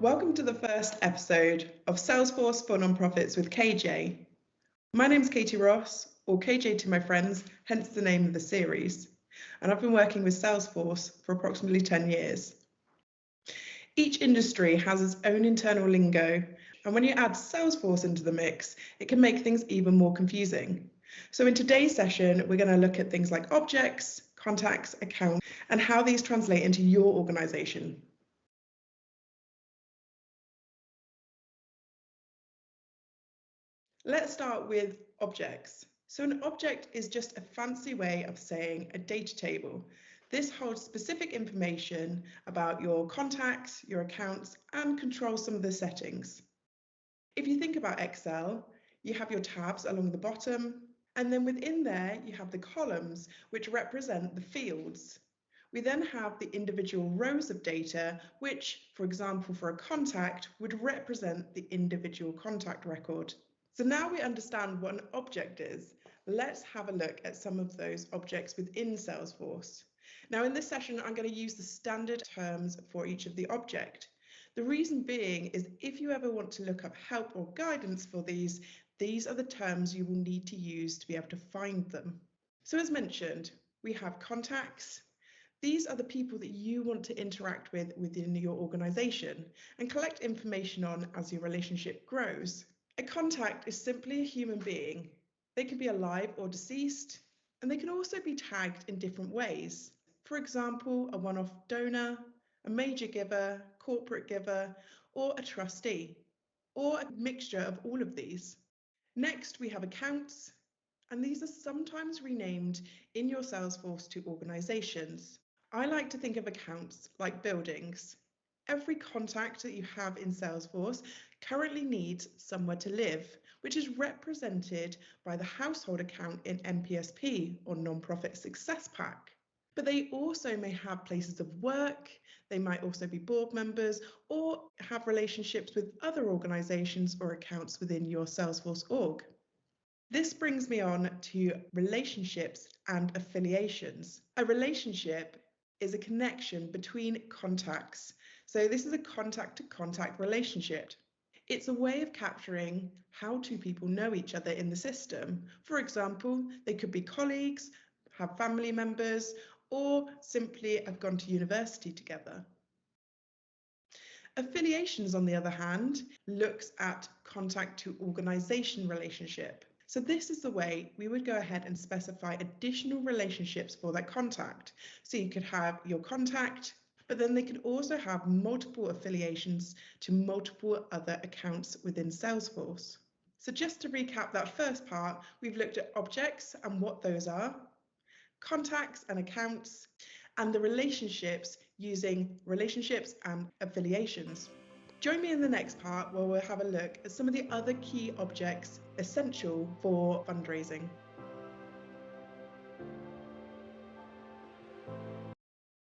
Welcome to the first episode of Salesforce for Nonprofits with KJ. My name's Katie Ross, or KJ to my friends, hence the name of the series, and I've been working with Salesforce for approximately 10 years. Each industry has its own internal lingo, and when you add Salesforce into the mix, it can make things even more confusing. So in today's session, we're going to look at things like objects, contacts, accounts, and how these translate into your organization. Let's start with objects. So an object is just a fancy way of saying a data table. This holds specific information about your contacts, your accounts, and controls some of the settings. If you think about Excel, you have your tabs along the bottom, and then within there you have the columns which represent the fields. We then have the individual rows of data, which, for example, for a contact, would represent the individual contact record. So now we understand what an object is. Let's have a look at some of those objects within Salesforce. Now in this session, I'm going to use the standard terms for each of the object. The reason being is if you ever want to look up help or guidance for these are the terms you will need to use to be able to find them. So as mentioned, we have contacts. These are the people that you want to interact with within your organization and collect information on as your relationship grows. A contact is simply a human being. They can be alive or deceased, and they can also be tagged in different ways. For example, a one-off donor, a major giver, corporate giver, or a trustee, or a mixture of all of these. Next, we have accounts, and these are sometimes renamed in your Salesforce to organizations. I like to think of accounts like buildings. Every contact that you have in Salesforce currently needs somewhere to live, which is represented by the household account in NPSP or Nonprofit Success Pack. But they also may have places of work, they might also be board members, or have relationships with other organizations or accounts within your Salesforce org. This brings me on to relationships and affiliations. A relationship is a connection between contacts. So this is a contact-to-contact relationship. It's a way of capturing how two people know each other in the system. For example, they could be colleagues, have family members, or simply have gone to university together. Affiliations, on the other hand, looks at contact-to-organization relationship. So this is the way we would go ahead and specify additional relationships for that contact. So you could have your contact, but then they could also have multiple affiliations to multiple other accounts within Salesforce. So just to recap that first part, we've looked at objects and what those are, contacts and accounts, and the relationships using relationships and affiliations. Join me in the next part where we'll have a look at some of the other key objects essential for fundraising.